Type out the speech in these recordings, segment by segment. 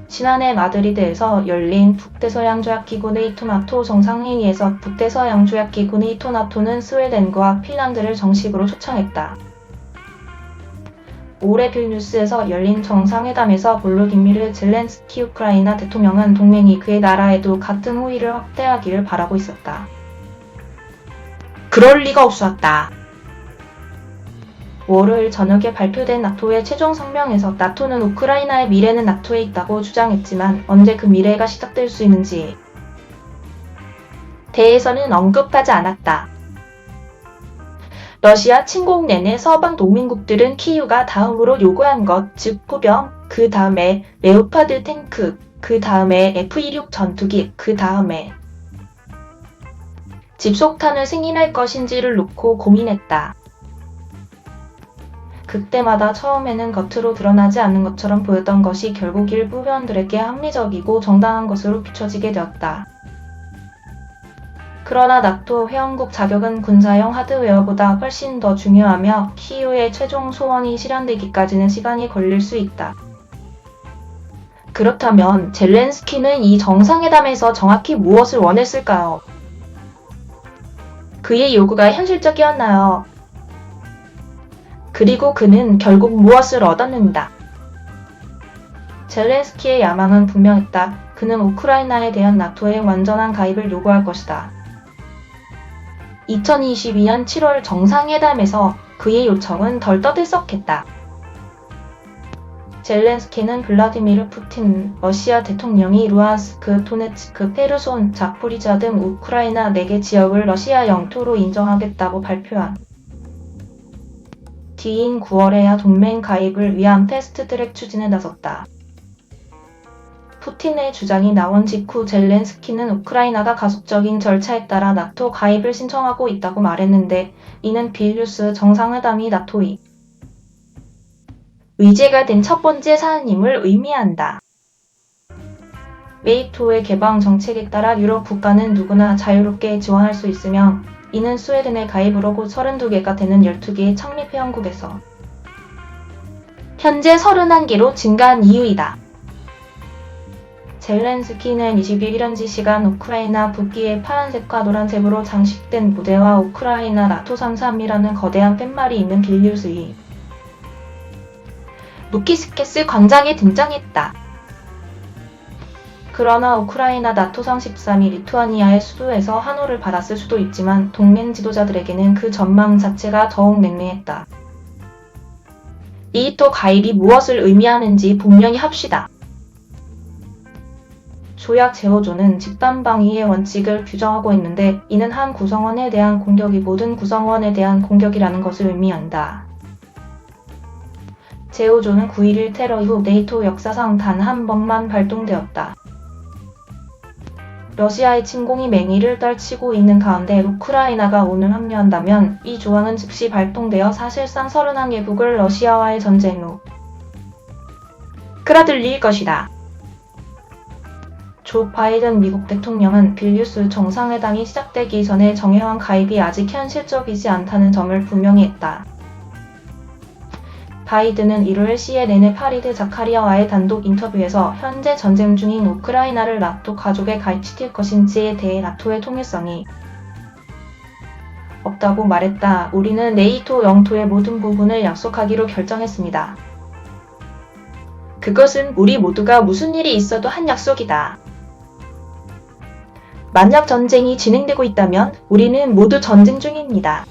지난해 마드리드에서 열린 북대서양조약기구 네이토 정상회의에서 북대서양조약기구 네이토는 스웨덴과 핀란드를 정식으로 초청했다. 올해 빌뉴스에서 열린 정상회담에서 볼로디미르 젤렌스키 우크라이나 대통령은 동맹이 그의 나라에도 같은 호의를 확대하기를 바라고 있었다. 그럴 리가 없었다. 월요일 저녁에 발표된 나토의 최종 성명에서 나토는 우크라이나의 미래는 나토에 있다고 주장했지만 언제 그 미래가 시작될 수 있는지에 대해서는 언급하지 않았다. 러시아 침공 내내 서방 동맹국들은 키이우가 다음으로 요구한 것, 즉 포병, 그 다음에 레오파드 탱크, 그 다음에 F-16 전투기, 그 다음에 집속탄을 승인할 것인지를 놓고 고민했다. 그때마다 처음에는 겉으로 드러나지 않는 것처럼 보였던 것이 결국 일부 회원들에게 합리적이고 정당한 것으로 비춰지게 되었다. 그러나 나토 회원국 자격은 군사용 하드웨어보다 훨씬 더 중요하며 키이우의 최종 소원이 실현되기까지는 시간이 걸릴 수 있다. 그렇다면 젤렌스키는 이 정상회담에서 정확히 무엇을 원했을까요? 그의 요구가 현실적이었나요? 그리고 그는 결국 무엇을 얻었는가? 젤렌스키의 야망은 분명했다. 그는 우크라이나에 대한 나토의 완전한 가입을 요구할 것이다. 2022년 7월 정상회담에서 그의 요청은 덜 떠들썩했다. 젤렌스키는 블라디미르 푸틴 러시아 대통령이 루안스크, 도네츠크, 페르손, 자포리자 등 우크라이나 4개 지역을 러시아 영토로 인정하겠다고 발표한 뒤인 9월에야 동맹 가입을 위한 패스트트랙 추진에 나섰다. 푸틴의 주장이 나온 직후 젤렌스키는 우크라이나가 가속적인 절차에 따라 나토 가입을 신청하고 있다고 말했는데 이는 빌뉴스 정상회담이 나토의 의제가 된 첫 번째 사안임을 의미한다. 네이토의 개방 정책에 따라 유럽 국가는 누구나 자유롭게 지원할 수 있으며 이는 스웨덴의 가입으로 곧 32개가 되는 12개의 창립 회원국에서 현재 31개로 증가한 이유이다. 젤렌스키는 21일 현지 시간 우크라이나 북기의 파란색과 노란색으로 장식된 무대와 우크라이나 나토 33이라는 거대한 팻말이 있는 빌뉴스의 루키스케스 광장에 등장했다. 그러나 우크라이나 나토 33이 리투아니아의 수도에서 환호를 받았을 수도 있지만 동맹 지도자들에게는 그 전망 자체가 더욱 냉랭했다. 네이토 가입이 무엇을 의미하는지 분명히 합시다. 조약 제5조는 집단방위의 원칙을 규정하고 있는데 이는 한 구성원에 대한 공격이 모든 구성원에 대한 공격이라는 것을 의미한다. 제5조는 9.11 테러 이후 네이토 역사상 단 한 번만 발동되었다. 러시아의 침공이 맹위를 떨치고 있는 가운데 우크라이나가 오늘 합류한다면 이 조항은 즉시 발동되어 사실상 31개국을 러시아와의 전쟁으로 끌어들일 것이다. 조 바이든 미국 대통령은 빌뉴스 정상회담이 시작되기 전에 정회원 가입이 아직 현실적이지 않다는 점을 분명히 했다. 바이든은 1월 CNN의 파리드 자카리아와의 단독 인터뷰에서 현재 전쟁 중인 우크라이나를 나토 가족에 가입시킬 것인지에 대해 나토의 통일성이 없다고 말했다. 우리는 네이토 영토의 모든 부분을 약속하기로 결정했습니다. 그것은 우리 모두가 무슨 일이 있어도 한 약속이다. 만약 전쟁이 진행되고 있다면 우리는 모두 전쟁 중입니다.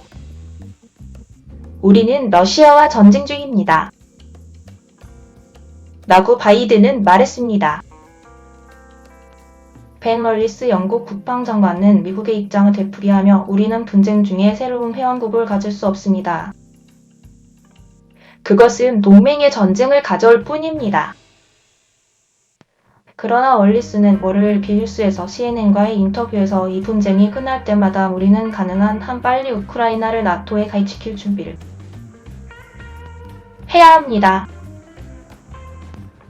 우리는 러시아와 전쟁 중입니다. 라고 바이든은 말했습니다. 벤 월리스 영국 국방장관은 미국의 입장을 되풀이하며 우리는 분쟁 중에 새로운 회원국을 가질 수 없습니다. 그것은 동맹의 전쟁을 가져올 뿐입니다. 그러나 월리스는 월요일 빌뉴스에서 CNN과의 인터뷰에서 이 분쟁이 끝날 때마다 우리는 가능한 한 빨리 우크라이나를 나토에 가입시킬 준비를 해야 합니다.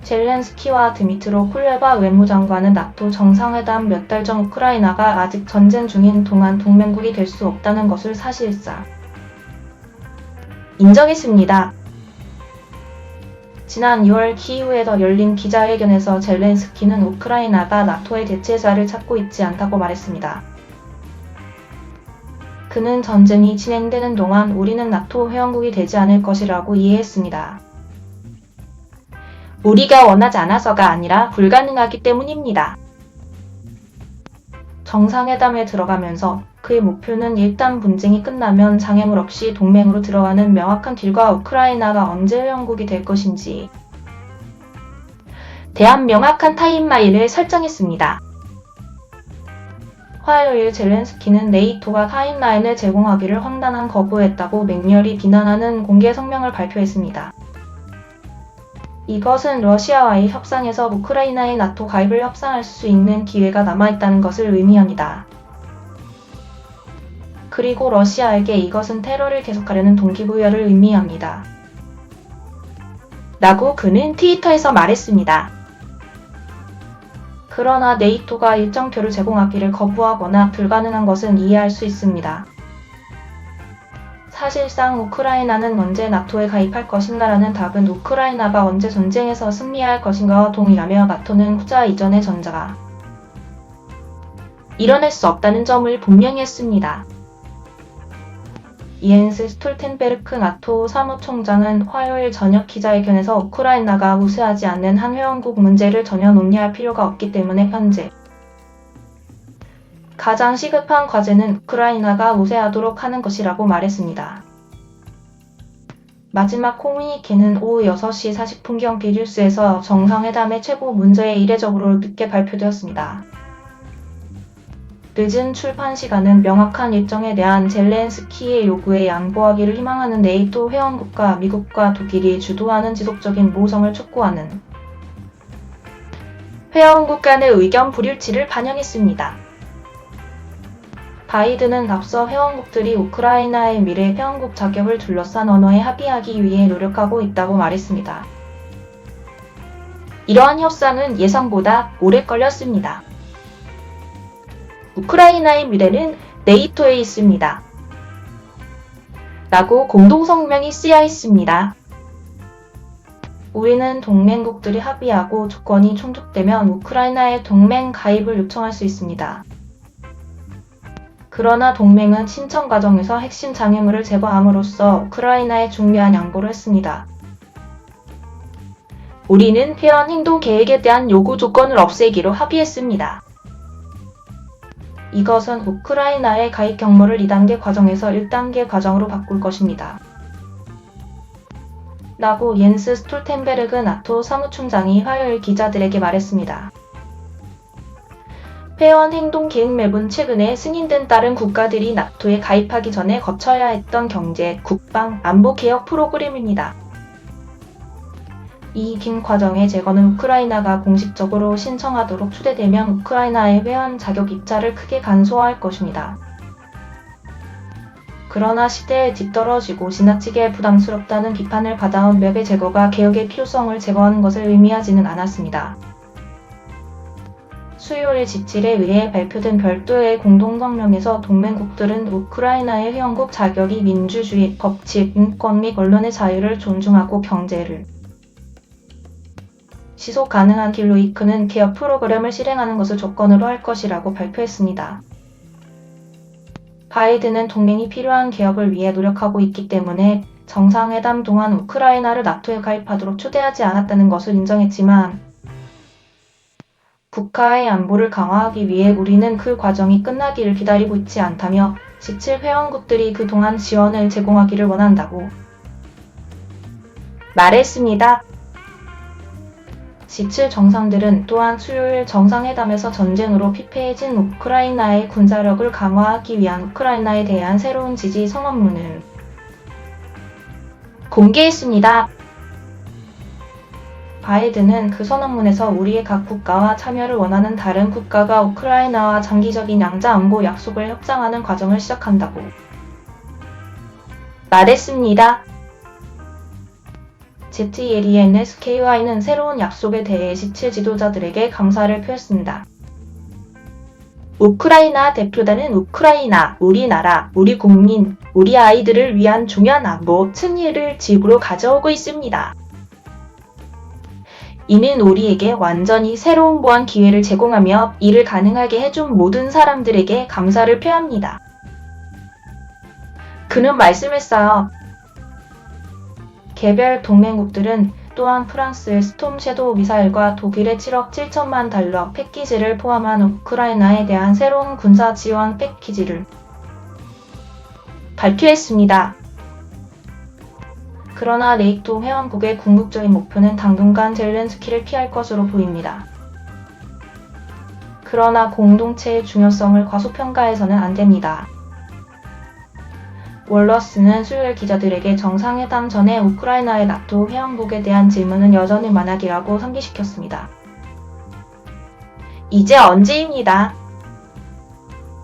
젤렌스키와 드미트로 쿨레바 외무장관은 나토 정상회담 몇 달 전 우크라이나가 아직 전쟁 중인 동안 동맹국이 될 수 없다는 것을 사실상 인정했습니다. 지난 2월 키이우에서 열린 기자회견에서 젤렌스키는 우크라이나가 나토의 대체자를 찾고 있지 않다고 말했습니다. 그는 전쟁이 진행되는 동안 우리는 나토 회원국이 되지 않을 것이라고 이해했습니다. 우리가 원하지 않아서가 아니라 불가능하기 때문입니다. 정상회담에 들어가면서 그의 목표는 일단 분쟁이 끝나면 장애물 없이 동맹으로 들어가는 명확한 길과 우크라이나가 언제 회원국이 될 것인지 대한 명확한 타임라인을 설정했습니다. 화요일 젤렌스키는 네이토가 타임라인을 제공하기를 황당한 거부했다고 맹렬히 비난하는 공개 성명을 발표했습니다. 이것은 러시아와의 협상에서 우크라이나의 나토 가입을 협상할 수 있는 기회가 남아있다는 것을 의미합니다. 그리고 러시아에게 이것은 테러를 계속하려는 동기부여를 의미합니다. 라고 그는 트위터에서 말했습니다. 그러나 네이토가 일정표를 제공하기를 거부하거나 불가능한 것은 이해할 수 있습니다. 사실상 우크라이나는 언제 나토에 가입할 것인가라는 답은 우크라이나가 언제 전쟁에서 승리할 것인가와 동일하며 나토는 후자 이전의 전자가 일어날 수 없다는 점을 분명히 했습니다. 이엔스 스톨텐베르크 나토 사무총장은 화요일 저녁 기자회견에서 우크라이나가 우세하지 않는 한 회원국 문제를 전혀 논의할 필요가 없기 때문에 현재 가장 시급한 과제는 우크라이나가 우세하도록 하는 것이라고 말했습니다. 마지막 코뮤니케는 오후 6시 40분경 비듈스에서 정상회담의 최고 문제에 이례적으로 늦게 발표되었습니다. 늦은 출판 시간은 명확한 일정에 대한 젤렌스키의 요구에 양보하기를 희망하는 네이토 회원국과 미국과 독일이 주도하는 지속적인 모성을 촉구하는 회원국 간의 의견 불일치를 반영했습니다. 바이든은 앞서 회원국들이 우크라이나의 미래 회원국 자격을 둘러싼 언어에 합의하기 위해 노력하고 있다고 말했습니다. 이러한 협상은 예상보다 오래 걸렸습니다. 우크라이나의 미래는 네이토에 있습니다. 라고 공동성명이 쓰여 있습니다. 우리는 동맹국들이 합의하고 조건이 충족되면 우크라이나의 동맹 가입을 요청할 수 있습니다. 그러나 동맹은 신청 과정에서 핵심 장애물을 제거함으로써 우크라이나에 중요한 양보를 했습니다. 우리는 회원 행동 계획에 대한 요구 조건을 없애기로 합의했습니다. 이것은 우크라이나의 가입 경로를 2단계 과정에서 1단계 과정으로 바꿀 것입니다. 라고 옌스 스톨텐베르그 나토 사무총장이 화요일 기자들에게 말했습니다. 회원 행동 계획 맵은 최근에 승인된 다른 국가들이 나토에 가입하기 전에 거쳐야 했던 경제, 국방, 안보 개혁 프로그램입니다. 이 긴 과정의 제거는 우크라이나가 공식적으로 신청하도록 추대되면 우크라이나의 회원 자격 입자를 크게 간소화할 것입니다. 그러나 시대에 뒤떨어지고 지나치게 부담스럽다는 비판을 받아온 맵의 제거가 개혁의 필요성을 제거하는 것을 의미하지는 않았습니다. 수요일 지칠에 의해 발표된 별도의 공동성명에서 동맹국들은 우크라이나의 회원국 자격이 민주주의, 법치, 인권 및 언론의 자유를 존중하고 경제를 지속 가능한 길로 이끄는 개혁 프로그램을 실행하는 것을 조건으로 할 것이라고 발표했습니다. 바이든은 동맹이 필요한 개혁을 위해 노력하고 있기 때문에 정상회담 동안 우크라이나를 나토에 가입하도록 초대하지 않았다는 것을 인정했지만 국가의 안보를 강화하기 위해 우리는 그 과정이 끝나기를 기다리고 있지 않다며 지칠 회원국들이 그동안 지원을 제공하기를 원한다고 말했습니다. 지칠 정상들은 또한 수요일 정상회담에서 전쟁으로 피폐해진 우크라이나의 군사력을 강화하기 위한 우크라이나에 대한 새로운 지지 선언문을 공개했습니다. 바이든은 그 선언문에서 우리의 각 국가와 참여를 원하는 다른 국가가 우크라이나와 장기적인 양자 안보 약속을 협상하는 과정을 시작한다고 말했습니다. ZELENSKY는 새로운 약속에 대해 지칠 지도자들에게 감사를 표했습니다. 우크라이나 대표단은 우크라이나, 우리나라, 우리 국민, 우리 아이들을 위한 중요한 안보 승리를 집으로 가져오고 있습니다. 이는 우리에게 완전히 새로운 보안 기회를 제공하며 이를 가능하게 해준 모든 사람들에게 감사를 표합니다. 그는 말씀했어요. 개별 동맹국들은 또한 프랑스의 스톰 섀도우 미사일과 독일의 7억 7천만 달러 패키지를 포함한 우크라이나에 대한 새로운 군사 지원 패키지를 발표했습니다. 그러나 네이토 회원국의 궁극적인 목표는 당분간 젤렌스키를 피할 것으로 보입니다. 그러나 공동체의 중요성을 과소평가해서는 안 됩니다. 월러스는 수요일 기자들에게 정상회담 전에 우크라이나의 나토 회원국에 대한 질문은 여전히 만약이라고 상기시켰습니다. 이제 언제입니다.